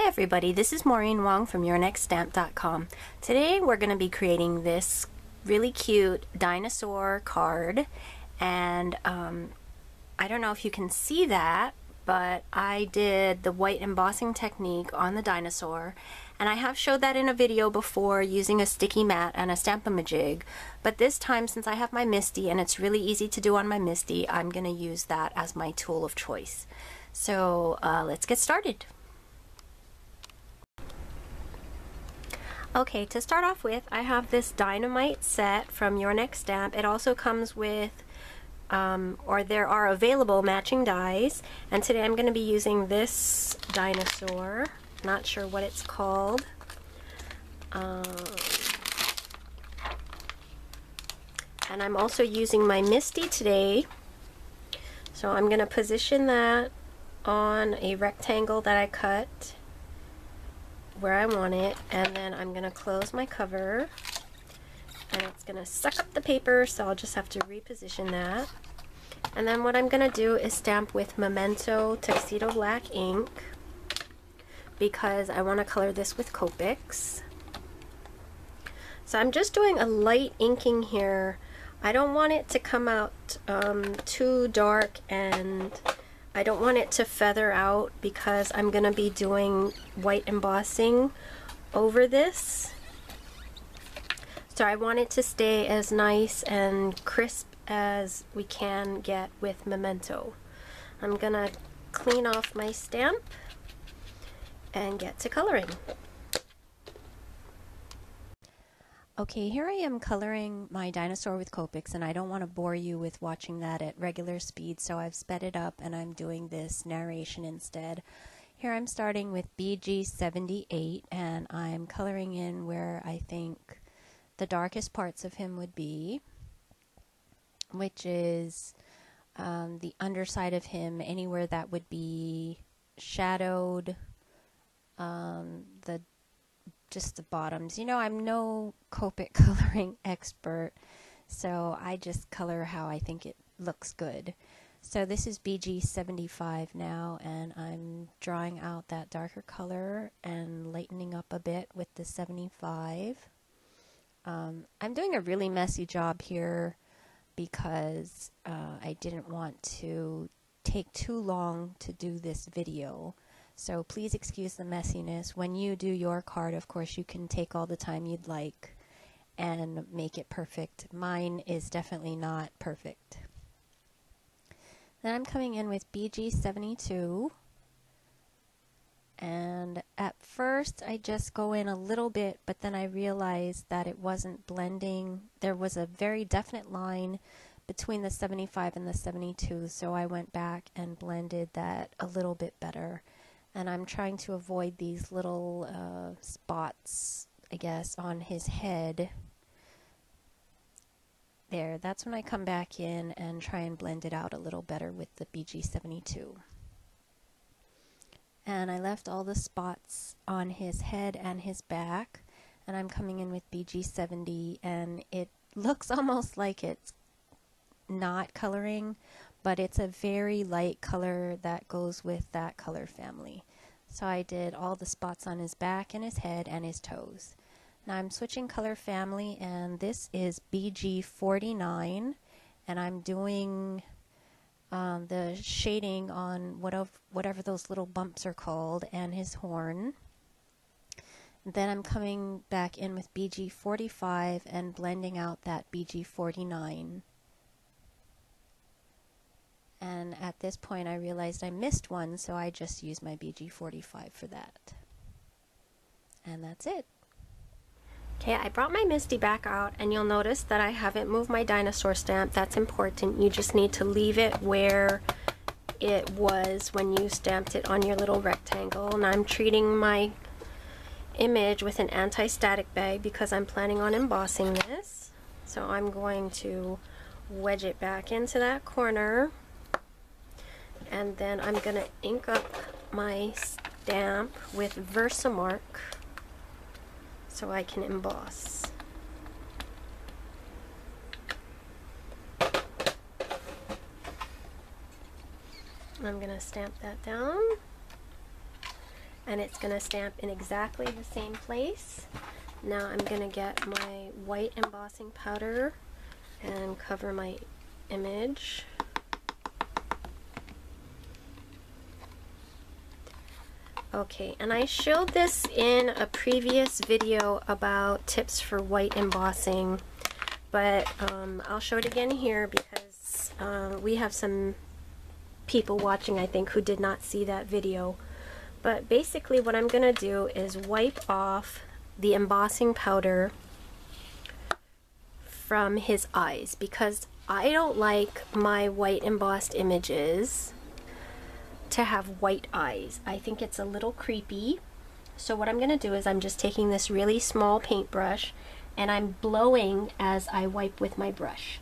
Hi everybody, this is Maureen Wong from YNSStamp.com. Today we're going to be creating this really cute dinosaur card, and I don't know if you can see that, but I did the white embossing technique on the dinosaur, and I have showed that in a video before using a sticky mat and a Stamp-A-Majig, but this time, since I have my MISTI and it's really easy to do on my MISTI, I'm going to use that as my tool of choice. So let's get started. Okay, to start off with, I have this Dino-Mite set from YNS Stamp. It also comes with, or there are available matching dies, and today I'm going to be using this dinosaur. Not sure what it's called. And I'm also using my MISTI today, so I'm going to position that on a rectangle that I cut where I want it, and then I'm going to close my cover, and it's going to suck up the paper, so I'll just have to reposition that. And then what I'm going to do is stamp with Memento Tuxedo Black ink, because I want to color this with Copics. So I'm just doing a light inking here. I don't want it to come out too dark, and I don't want it to feather out because I'm going to be doing white embossing over this. So I want it to stay as nice and crisp as we can get with Memento. I'm going to clean off my stamp and get to coloring. Okay, here I am coloring my dinosaur with Copics, and I don't want to bore you with watching that at regular speed, so I've sped it up and I'm doing this narration instead. Here I'm starting with BG78, and I'm coloring in where I think the darkest parts of him would be, which is the underside of him, anywhere that would be shadowed, just the bottoms. You know, I'm no Copic coloring expert, so I just color how I think it looks good. So this is BG75 now, and I'm drawing out that darker color and lightening up a bit with the 75. I'm doing a really messy job here because I didn't want to take too long to do this video. So please excuse the messiness. When you do your card, of course, you can take all the time you'd like and make it perfect. Mine is definitely not perfect. Then I'm coming in with BG72. And at first I just go in a little bit, but then I realized that it wasn't blending. There was a very definite line between the 75 and the 72, so I went back and blended that a little bit better. And I'm trying to avoid these little spots, I guess, on his head. There, that's when I come back in and try and blend it out a little better with the BG72. And I left all the spots on his head and his back, and I'm coming in with BG70, and it looks almost like it's not coloring, but it's a very light color that goes with that color family. So I did all the spots on his back and his head and his toes. Now I'm switching color family, and this is BG49, and I'm doing the shading on whatever those little bumps are called and his horn. Then I'm coming back in with BG45 and blending out that BG49. And at this point I realized I missed one, so I just used my BG45 for that. And that's it. Okay, I brought my MISTI back out, and you'll notice that I haven't moved my dinosaur stamp. That's important. You just need to leave it where it was when you stamped it on your little rectangle. And I'm treating my image with an anti-static bag because I'm planning on embossing this. So I'm going to wedge it back into that corner, and then I'm going to ink up my stamp with Versamark so I can emboss. I'm going to stamp that down, and it's going to stamp in exactly the same place. Now I'm going to get my white embossing powder and cover my image. Okay, and I showed this in a previous video about tips for white embossing, but I'll show it again here because we have some people watching, I think, who did not see that video. But basically what I'm going to do is wipe off the embossing powder from his eyes, because I don't like my white embossed images to have white eyes. I think it's a little creepy. So what I'm going to do is I'm just taking this really small paintbrush and I'm blowing as I wipe with my brush.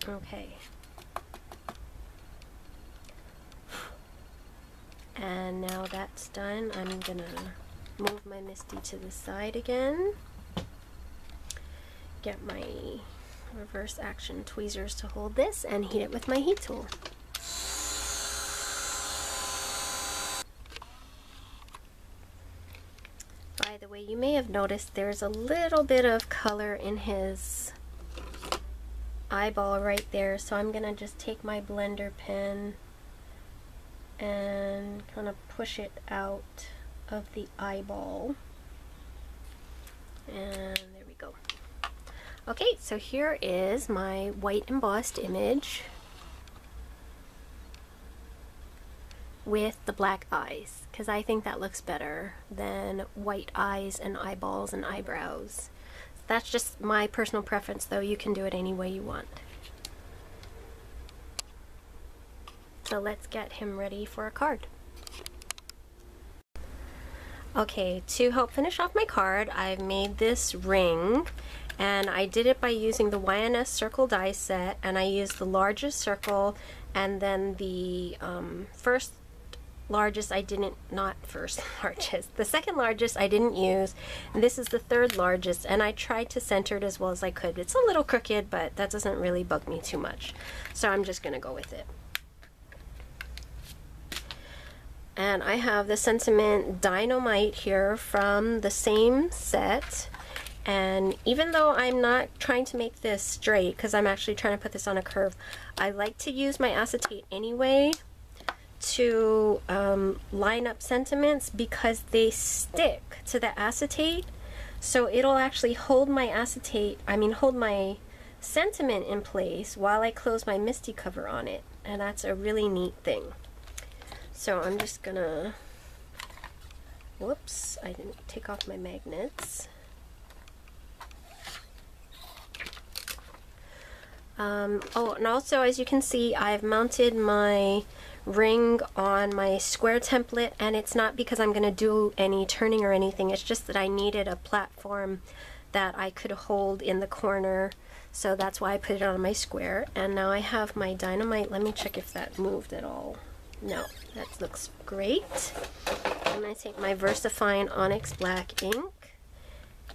Okay. And now that's done, I'm gonna move my MISTI to the side again. Get my reverse action tweezers to hold this and heat it with my heat tool. By the way, you may have noticed there's a little bit of color in his eyeball right there, so I'm gonna just take my blender pen and kind of push it out of the eyeball, and there we go. Okay, so here is my white embossed image with the black eyes, because I think that looks better than white eyes and eyeballs and eyebrows. That's just my personal preference, though. You can do it any way you want. So let's get him ready for a card. Okay, to help finish off my card, I've made this ring, and I did it by using the YNS circle die set, and I used the largest circle, and then the first largest I didn't, not first largest, the second largest I didn't use, and this is the third largest, and I tried to center it as well as I could. It's a little crooked, but that doesn't really bug me too much, so I'm just gonna go with it. And I have the Sentiment Dino-Mite here from the same set, and even though I'm not trying to make this straight, because I'm actually trying to put this on a curve, I like to use my acetate anyway to line up sentiments, because they stick to the acetate, so it'll actually hold my acetate, hold my sentiment in place while I close my MISTI cover on it, and that's a really neat thing. So I'm just gonna, whoops, I didn't take off my magnets. Oh, and also, as you can see, I've mounted my ring on my square template, and it's not because I'm going to do any turning or anything, it's just that I needed a platform that I could hold in the corner, so that's why I put it on my square. And now I have my Dino-Mite. Let me check if that moved at all. No, that looks great. I'm going to take my VersaFine Onyx Black ink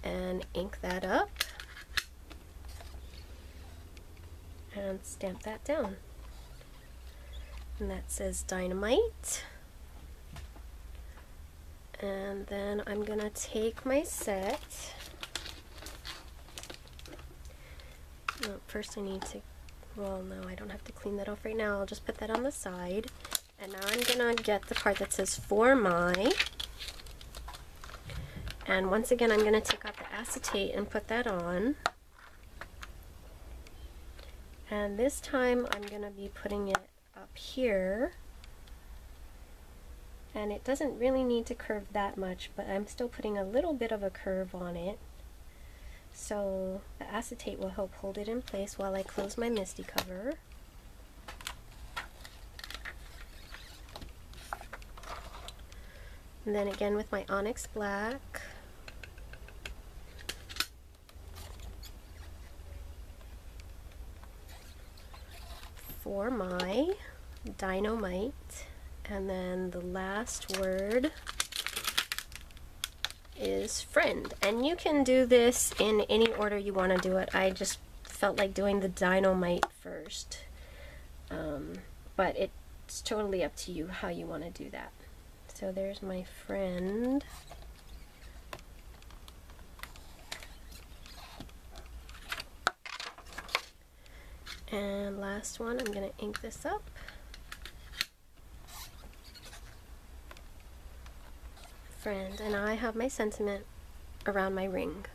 and ink that up and stamp that down. And that says Dino-Mite. And then I'm going to take my set. Oh, first I need to, well, no, I don't have to clean that off right now. I'll just put that on the side. And now I'm going to get the part that says For My. And once again, I'm going to take out the acetate and put that on. And this time I'm going to be putting it up here. And it doesn't really need to curve that much, but I'm still putting a little bit of a curve on it. So the acetate will help hold it in place while I close my MISTI cover. And then again with my Onyx Black. for my Dino-Mite, and then the last word is friend. And you can do this in any order you want to do it. I just felt like doing the Dino-Mite first, but it's totally up to you how you want to do that. So there's my friend. And last one, I'm going to ink this up. Friend, and I have my sentiment around my ring.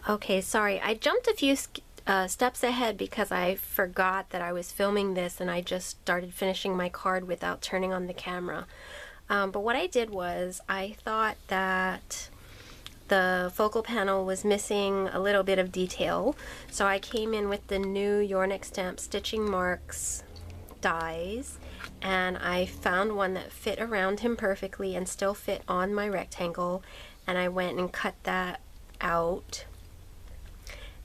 Okay, sorry, I jumped a few steps ahead because I forgot that I was filming this and I just started finishing my card without turning on the camera. But what I did was I thought that the focal panel was missing a little bit of detail, so I came in with the new YNS Stamp Stitching Marks dies, and I found one that fit around him perfectly and still fit on my rectangle, and I went and cut that out.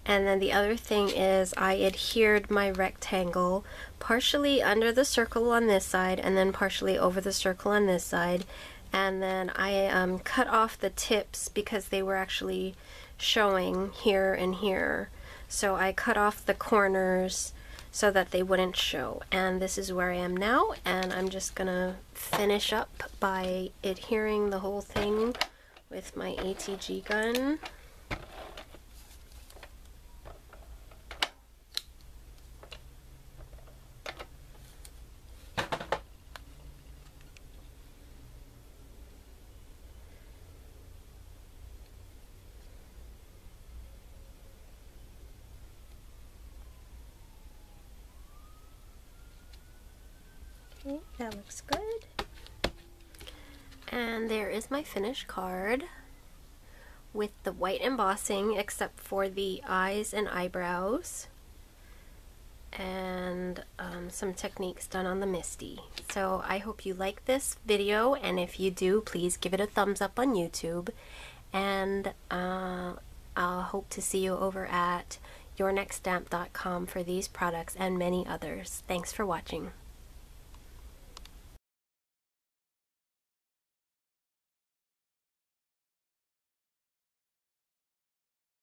And then the other thing is I adhered my rectangle partially under the circle on this side and then partially over the circle on this side. And then I cut off the tips because they were actually showing here and here. So I cut off the corners so that they wouldn't show. And this is where I am now, and I'm just gonna finish up by adhering the whole thing with my ATG gun. Okay, that looks good. And there is my finished card with the white embossing except for the eyes and eyebrows, and some techniques done on the MISTI. So I hope you like this video, and if you do, please give it a thumbs up on YouTube, and I'll hope to see you over at yournextstamp.com for these products and many others. Thanks for watching.